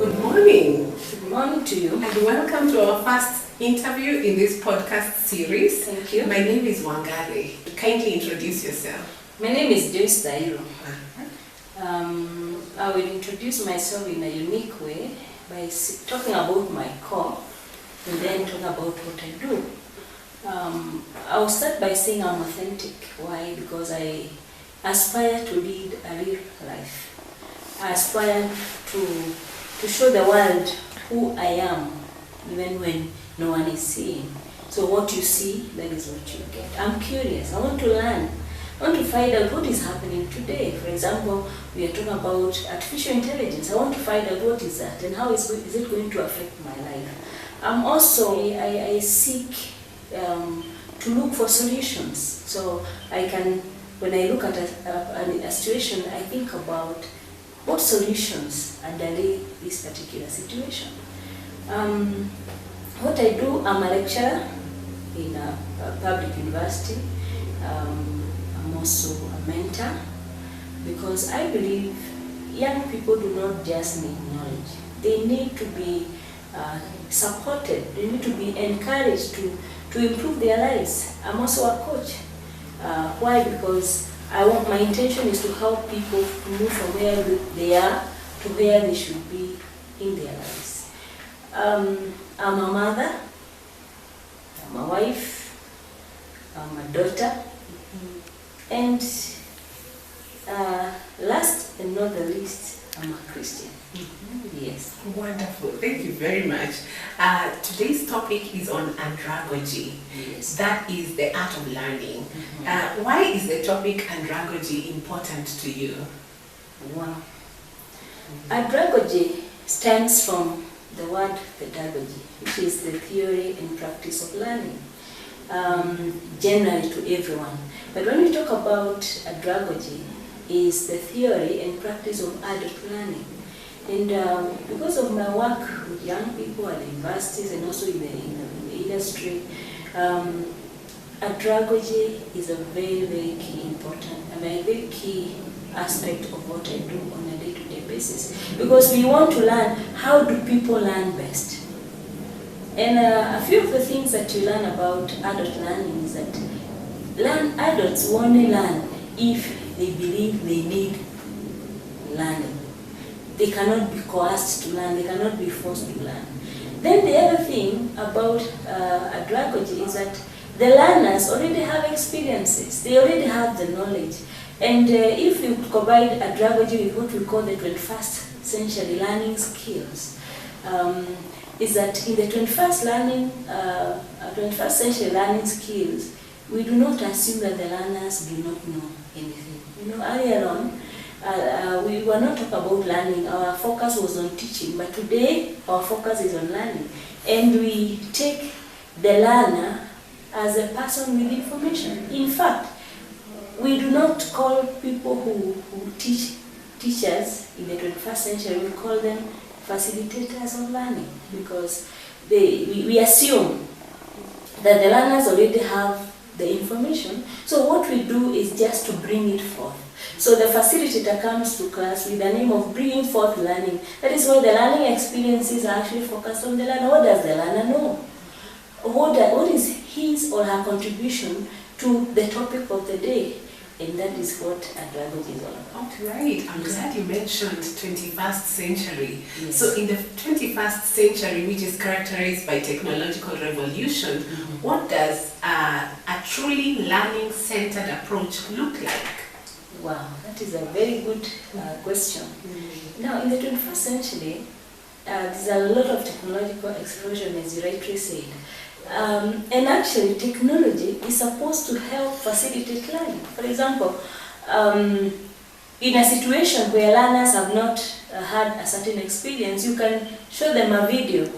Good morning. Good morning to you. And welcome to our first interview in this podcast series. Thank you. My name is Wangari. Kindly introduce yourself. My name is Joyce Thairu. I will introduce myself in a unique way by talking about my core and then talk about what I do. I'll start by saying I'm authentic. Why? Because I aspire to lead a real life. I aspire to show the world who I am, even when no one is seeing. So what you see, that is what you get. I'm curious. I want to learn. I want to find out what is happening today. For example, we are talking about artificial intelligence. I want to find out what is that and how is it going to affect my life. I seek to look for solutions. So I can, when I look at a situation, I think about what solutions underlay this particular situation. What I do, I'm a lecturer in a public university. I'm also a mentor because I believe young people do not just need knowledge. They need to be supported. They need to be encouraged to improve their lives. I'm also a coach. Why? Because my intention is to help people to move from where they are to where they should be in their lives. I'm a mother, I'm a wife, I'm a daughter, and last and not the least, I'm a Christian. Yes. Wonderful. Thank you very much. Today's topic is on andragogy. Yes. That is the art of learning. Why is the topic andragogy important to you? Wow. Andragogy stems from the word pedagogy, which is the theory and practice of learning, generally to everyone. But when we talk about andragogy, is the theory and practice of adult learning. And because of my work with young people at the universities and also in the industry, andragogy is a very, very very key aspect of what I do on a day-to-day basis. Because we want to learn, how do people learn best? And a few of the things that you learn about adult learning is that adults only learn if they believe they need learning. They cannot be coerced to learn, they cannot be forced to learn. Then the other thing about andragogy is that the learners already have experiences, they already have the knowledge. And if we combine andragogy with what we call the 21st century learning skills, is that in the 21st century learning skills, we do not assume that the learners do not know anything. Earlier on, we were not talking about learning. Our focus was on teaching, but today our focus is on learning. And we take the learner as a person with information. In fact, we do not call people who teach teachers in the 21st century, we call them facilitators of learning, because we assume that the learners already have the information. So what we do is just to bring it forth. So the facilitator comes to class with the name of bringing forth learning. That is why the learning experiences are actually focused on the learner. What does the learner know? What is his or her contribution to the topic of the day? And that is what andragogy is all about. Right. I'm glad you mentioned 21st century. Yes. So in the 21st century, which is characterized by technological revolution, what does a truly learning-centered approach look like? Wow, that is a very good question. Now, in the 21st century, there's a lot of technological explosion, as you rightly said. And actually, technology is supposed to help facilitate learning. For example, in a situation where learners have not had a certain experience, you can show them a video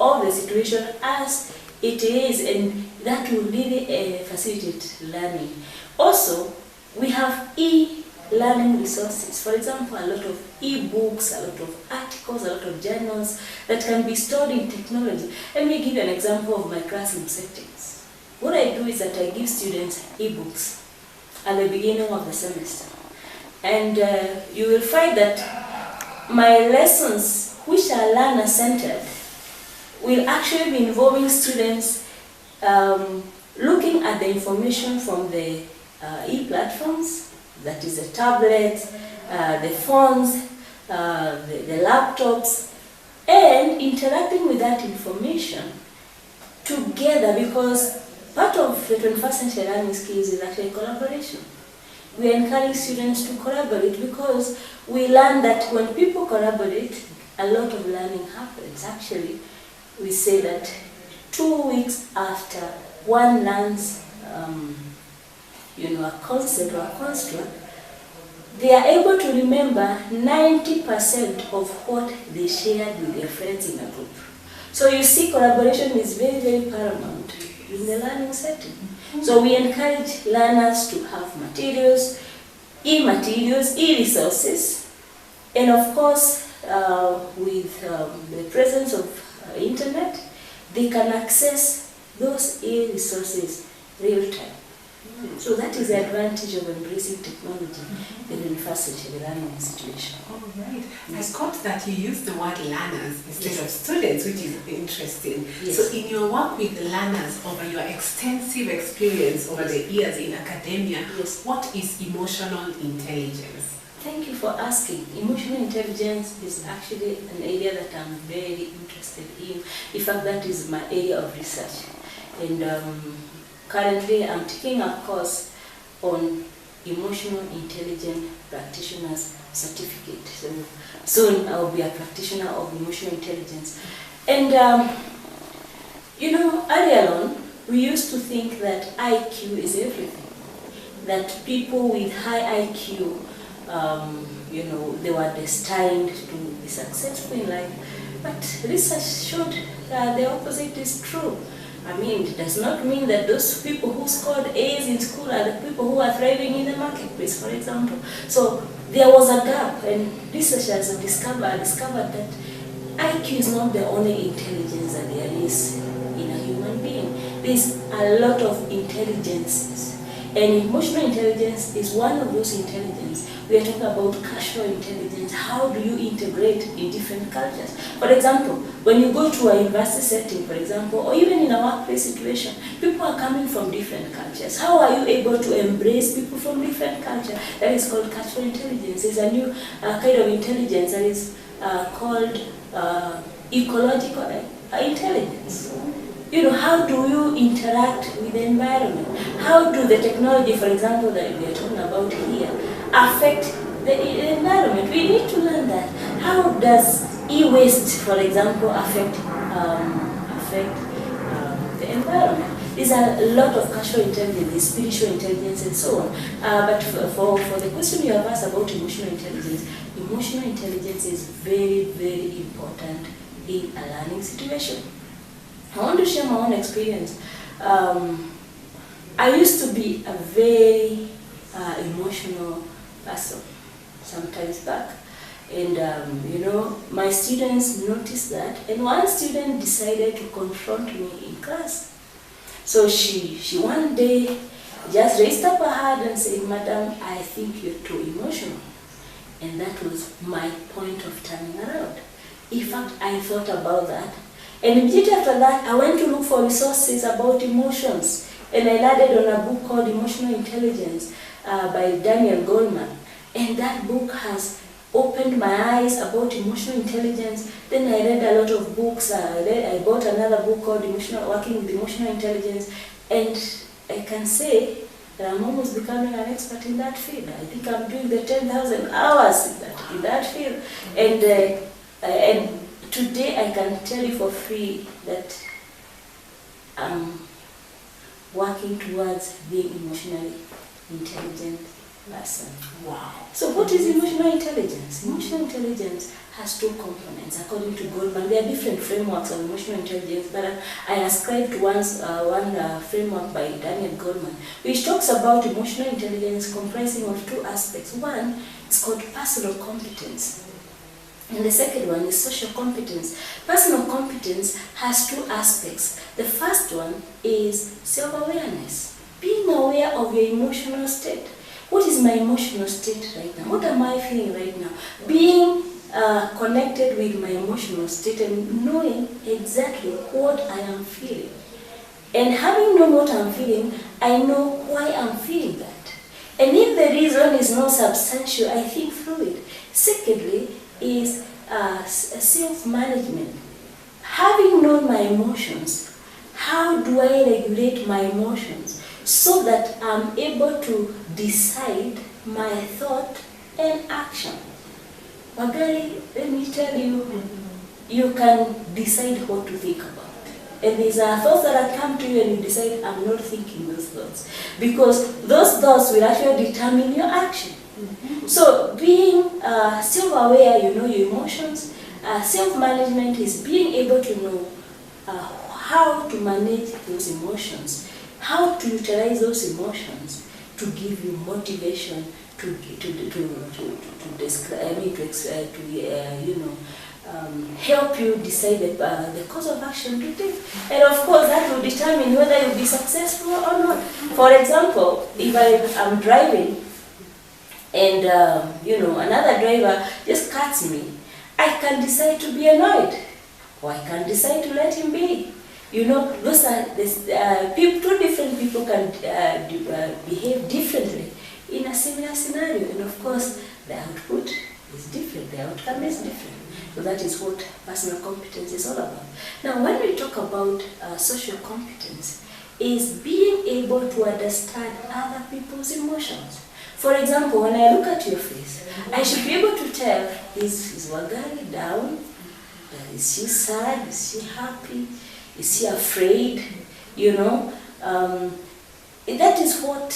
of the situation as it is, and that will really facilitate learning. Also, we have e-learning resources. For example, a lot of e-books, a lot of articles, a lot of journals that can be stored in technology. Let me give you an example of my classroom settings. What I do is that I give students e-books at the beginning of the semester. And you will find that my lessons which are learner-centered, will actually be involving students looking at the information from the e-platforms, that is the tablets, the phones, the laptops, and interacting with that information together, because part of the 21st century learning skills is actually collaboration. We encourage students to collaborate because we learn that when people collaborate, a lot of learning happens. Actually, we say that 2 weeks after one learns a concept or a construct, they are able to remember 90% of what they shared with their friends in a group. So you see, collaboration is very, very paramount in the learning setting. So we encourage learners to have materials, e-materials, e-resources, and of course, with the presence of internet, they can access those e-resources real time. So that is the advantage of embracing technology in the 21st century learning situation. All right. I got that you use the word learners instead of students, which is interesting. Yes. So in your work with learners, over your extensive experience over the years in academia, what is emotional intelligence? Thank you for asking. Emotional intelligence is actually an area that I'm very interested in. In fact, that is my area of research. And currently, I'm taking a course on emotional intelligence practitioner's certificate. So soon I will be a practitioner of emotional intelligence. And earlier on, we used to think that IQ is everything. That people with high IQ, they were destined to be successful in life. But research showed that the opposite is true. I mean, it does not mean that those people who scored A's in school are the people who are thriving in the marketplace, for example. So there was a gap, and researchers discovered that IQ is not the only intelligence that there is in a human being. There's a lot of intelligences, and emotional intelligence is one of those intelligences. We are talking about cultural intelligence. How do you integrate in different cultures? For example, when you go to a university setting, for example, or even in a workplace situation, people are coming from different cultures. How are you able to embrace people from different cultures? That is called cultural intelligence. It's a new kind of intelligence that is called ecological intelligence. How do you interact with the environment? How do the technology, for example, that we are talking about here, affect the environment? We need to learn that. How does e-waste, for example, affect the environment? There's a lot of cultural intelligence, spiritual intelligence, and so on. But for the question you have asked about emotional intelligence is very, very important in a learning situation. I want to share my own experience. I used to be a very emotional person sometimes back. And my students noticed that, and one student decided to confront me in class. So she one day just raised up her hand and said, "Madam, I think you're too emotional." And that was my point of turning around. In fact, I thought about that. And immediately after that, I went to look for resources about emotions. And I landed on a book called Emotional Intelligence by Daniel Goleman. And that book has opened my eyes about emotional intelligence. Then I read a lot of books. I bought another book called Working with Emotional Intelligence. And I can say that I'm almost becoming an expert in that field. I think I'm doing the 10,000 hours in that field. And today I can tell you for free that I'm working towards being emotionally intelligent person. Wow. So what is emotional intelligence? Emotional intelligence has two components according to Goleman. There are different frameworks of emotional intelligence, but I ascribed to one framework by Daniel Goleman, which talks about emotional intelligence comprising of two aspects. One is called personal competence, and the second one is social competence. Personal competence has two aspects. The first one is self-awareness, being aware of your emotional state. What is my emotional state right now? What am I feeling right now? Being connected with my emotional state and knowing exactly what I am feeling. And having known what I'm feeling, I know why I'm feeling that. And if the reason is not substantial, I think through it. Secondly, is self-management. Having known my emotions, how do I regulate my emotions so that I'm able to decide my thought and action? Magari, let me tell you, you can decide what to think about. And these are thoughts that come to you and you decide, I'm not thinking those thoughts. Because those thoughts will actually determine your action. So being self-aware, you know your emotions. Self-management is being able to know how to manage those emotions, how to utilize those emotions to give you motivation to describe, help you decide the course of action to take. And of course, that will determine whether you'll be successful or not. For example, if I am driving and another driver just cuts me, I can decide to be annoyed, or I can decide to let him be. Those are two different people can behave differently in a similar scenario, and of course the output is different, the outcome is different. So that is what personal competence is all about. Now, when we talk about social competence, is being able to understand other people's emotions. For example, when I look at your face, I should be able to tell, is Wagari down? Is she sad? Is she happy? Is she afraid? That is what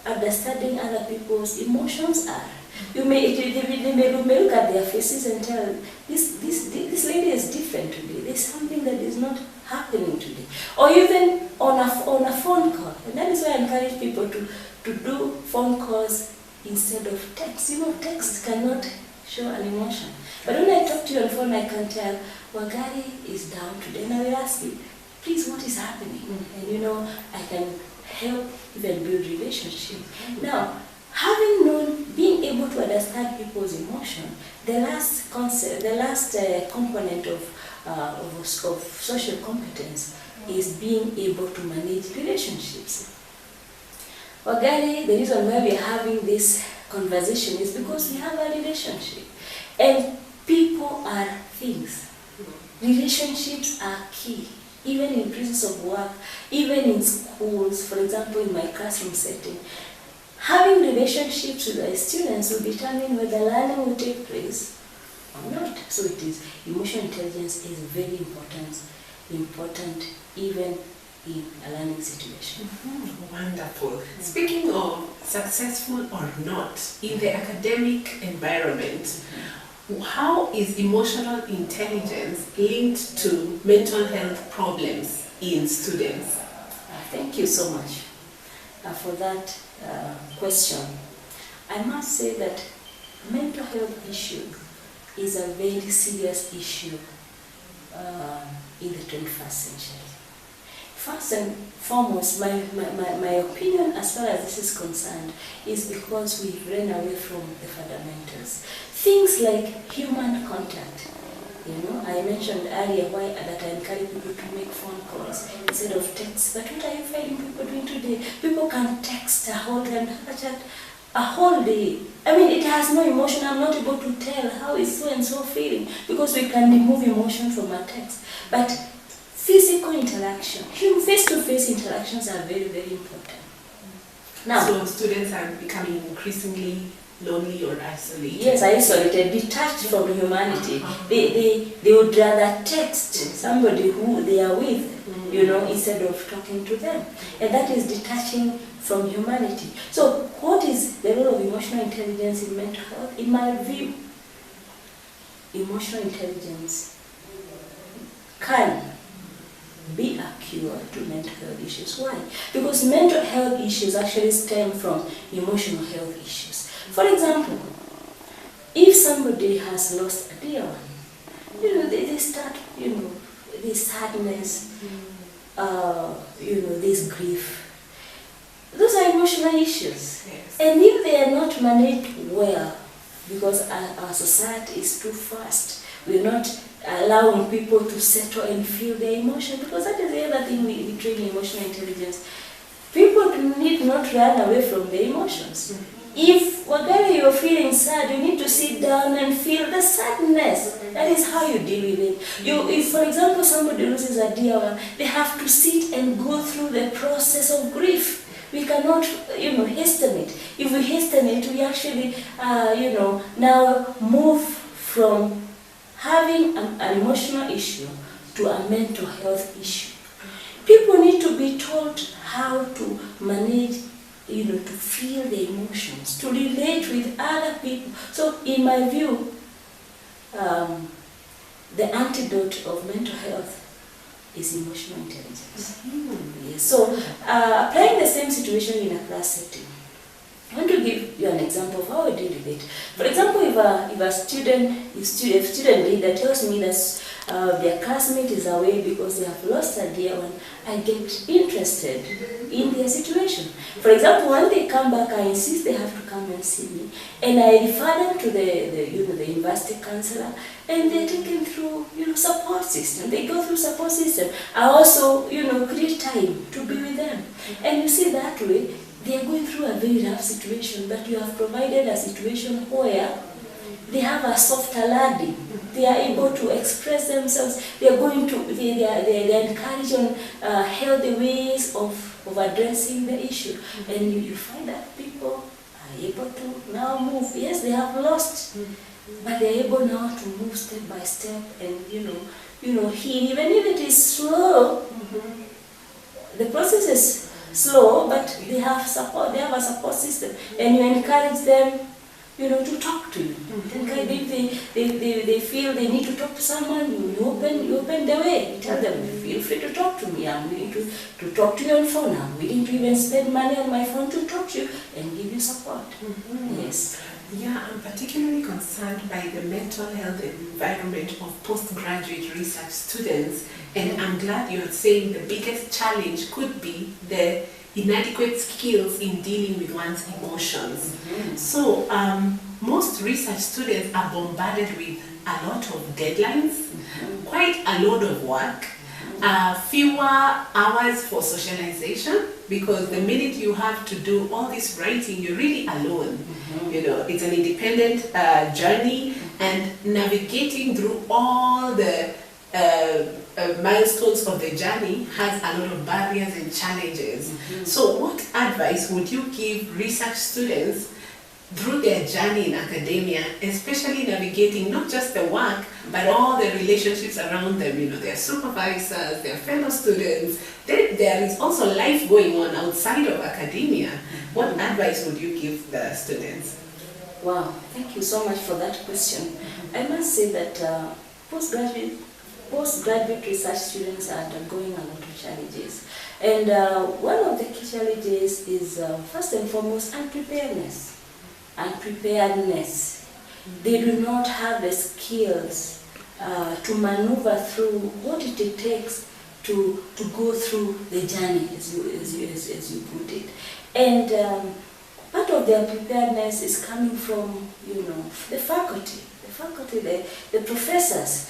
understanding other people's emotions are. You may look at their faces and tell, this lady is different today. There's something that is not happening today. Or even on a phone call. And that is why I encourage people to do phone calls instead of text. Text cannot show an emotion. But when I talk to you on phone, I can tell, Wagari is down today. And I will ask you, please, what is happening? And I can help even build relationship. Now, having known, being able to understand people's emotion, the last component of social competence is being able to manage relationships. Wagari, the reason why we are having this conversation is because we have a relationship. And people are things. Relationships are key. Even in places of work, even in schools, for example, in my classroom setting, having relationships with our students will determine whether learning will take place or not. So it is, emotional intelligence is very important even in a learning situation. Wonderful. Speaking of successful or not in the academic environment, how is emotional intelligence linked to mental health problems in students? Thank you so much for that question. I must say that mental health issue is a very serious issue in the 21st century. First and foremost, my opinion as far as this is concerned is because we've run away from the fundamentals. Things like human contact. I mentioned earlier that I encourage people to make phone calls instead of text. But what are you finding people doing today? People can text a whole day and chat a whole day. I mean, it has no emotion. I'm not able to tell how is so and so feeling because we can remove emotion from a text. But physical interaction, face-to-face interactions are very, very important. Now, so students are becoming increasingly lonely or isolated. Yes, isolated, detached from humanity. They would rather text somebody who they are with, instead of talking to them. And that is detaching from humanity. So what is the role of emotional intelligence in mental health? In my view, emotional intelligence can be a cure to mental health issues. Why? Because mental health issues actually stem from emotional health issues. For example, if somebody has lost a dear one, they start, this sadness, this grief. Those are emotional issues. Yes. And if they are not managed well, because our society is too fast. We're not allowing people to settle and feel their emotion, because that is the other thing we train in emotional intelligence. People need not run away from their emotions. If whatever you're feeling sad, you need to sit down and feel the sadness. That is how you deal with it. If, for example, somebody loses a dear one, they have to sit and go through the process of grief. We cannot, hasten it. If we hasten it, we actually, now move from having an emotional issue to a mental health issue. People need to be taught how to manage, to feel the emotions, to relate with other people. So, in my view, the antidote of mental health is emotional intelligence. Yes. So, applying the same situation in a class setting, I want to give you an example of how I deal with it. For example, if a student leader tells me that their classmate is away because they have lost a dear one, I get interested in their situation. For example, when they come back, I insist they have to come and see me, and I refer them to the university counselor, and they're taken through support system. They go through support system. I also create time to be with them, and you see that way. They are going through a very rough situation, but you have provided a situation where they have a softer landing. They are able to express themselves. They are encouraged on healthy ways of addressing the issue. And you find that people are able to now move. Yes, they have lost, but they are able now to move step by step and heal. Even if it is slow, the process is slow, but they have support. They have a support system, and you encourage them, to talk to you. If they feel they need to talk to someone, you open the way. You tell them, feel free to talk to me. I'm willing to talk to you on phone. I'm willing to even spend money on my phone to talk to you and give you support. Yes. Yeah, I'm particularly concerned by the mental health environment of postgraduate research students, and I'm glad you're saying the biggest challenge could be the inadequate skills in dealing with one's emotions. So, most research students are bombarded with a lot of deadlines, quite a load of work, fewer hours for socialization, because the minute you have to do all this writing, you're really alone. It's an independent journey, and navigating through all the milestones of the journey has a lot of barriers and challenges. So what advice would you give research students through their journey in academia, especially navigating not just the work, but all the relationships around them, their supervisors, their fellow students? There is also life going on outside of academia. What advice would you give the students? Wow, thank you so much for that question. I must say that postgraduate research students are undergoing a lot of challenges. And one of the key challenges is, first and foremost, unpreparedness. They do not have the skills to maneuver through what it takes to go through the journey, as you put it. And part of their preparedness is coming from, the faculty. The professors,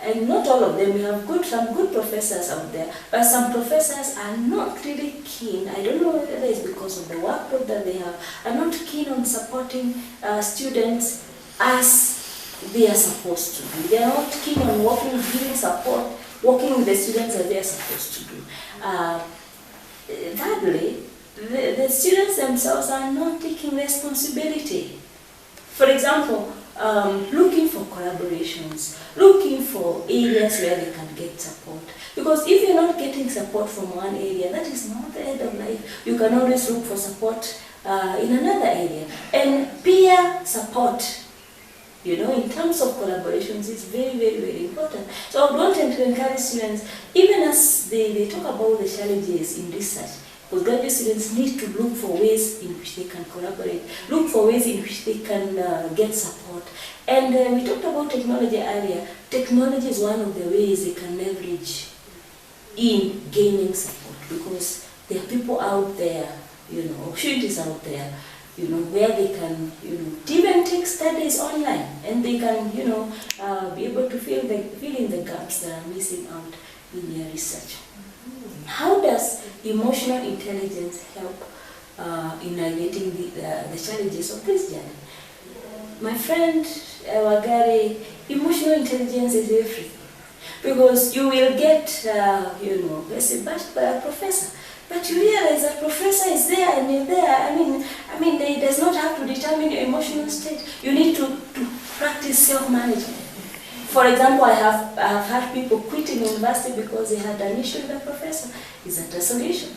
and not all of them. We have some good professors out there, but some professors are not really keen. I don't know whether it's because of the workload that they have, are not keen on supporting students as they are supposed to do. They are not keen on giving support, working with the students as they are supposed to do. Thirdly, the students themselves are not taking responsibility. For example, looking for collaborations, looking for areas where they can get support. Because if you're not getting support from one area, that is not the end of life. You can always look for support in another area. And peer support, in terms of collaborations, is very, very, very important. So I want to encourage students, even as they talk about the challenges in research, postgraduate students need to look for ways in which they can collaborate, look for ways in which they can get support. And we talked about technology earlier. Technology is one of the ways they can leverage in gaining support, because there are people out there, opportunities out there, where they can, even take studies online, and they can, you know, be able to fill in the gaps that are missing out in their research. How does emotional intelligence help in navigating the challenges of this journey? My friend Wagari, emotional intelligence is everything. Because you will get, you know, let's say, bashed by a professor. But you realize that professor is there and you're there. I mean, they does not have to determine your emotional state. You need to practice self-management. For example, I have had people quitting university because they had an issue with a professor. Is that a solution?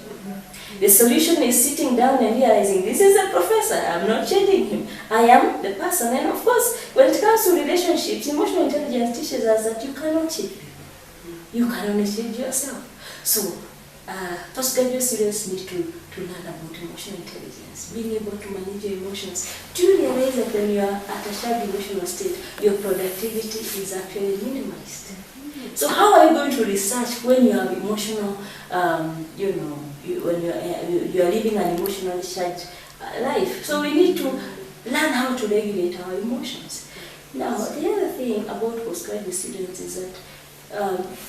The solution is sitting down and realizing, this is a professor, I'm not changing him. I am the person. And of course, when it comes to relationships, emotional intelligence teaches us that you cannot change people. You can only change yourself. So, postgraduate students need to learn about emotional intelligence, being able to manage your emotions. Do you realize that when you are at a sharp emotional state, your productivity is actually minimized? So how are you going to research when you have emotional, you know, when you are living an emotionally charged life? So we need to learn how to regulate our emotions. Now, the other thing about postgraduate students is that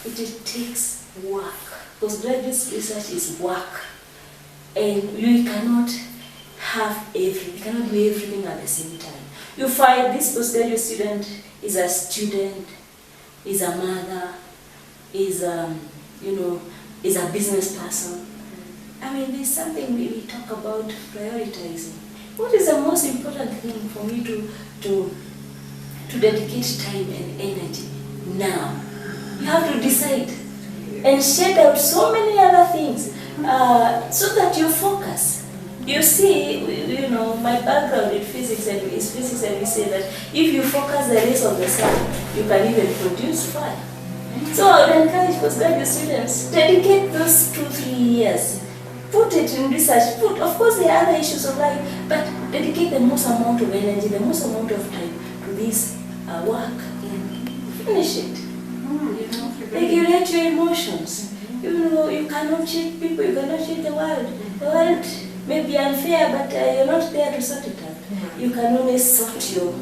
it takes work. Postgraduate research is work, and you cannot have everything. You cannot do everything at the same time. You find this postgraduate student is a student, is a mother, is you know, is a business person. I mean, there's something we talk about prioritizing. What is the most important thing for me to dedicate time and energy now? You have to decide and shed out so many other things so that you focus. You see, you know, my background in physics and is physics, and we say that if you focus the rays of the sun, you can even produce fire. So I would encourage postgraduate students, dedicate those 2-3 years. Put it in research. Of course, there are other issues of life, but dedicate the most amount of energy, the most amount of time to this work and finish it. You know, regulate your emotions. You know, you cannot cheat people, you cannot cheat the world. The world may be unfair, but you're not there to sort it out. You can only sort your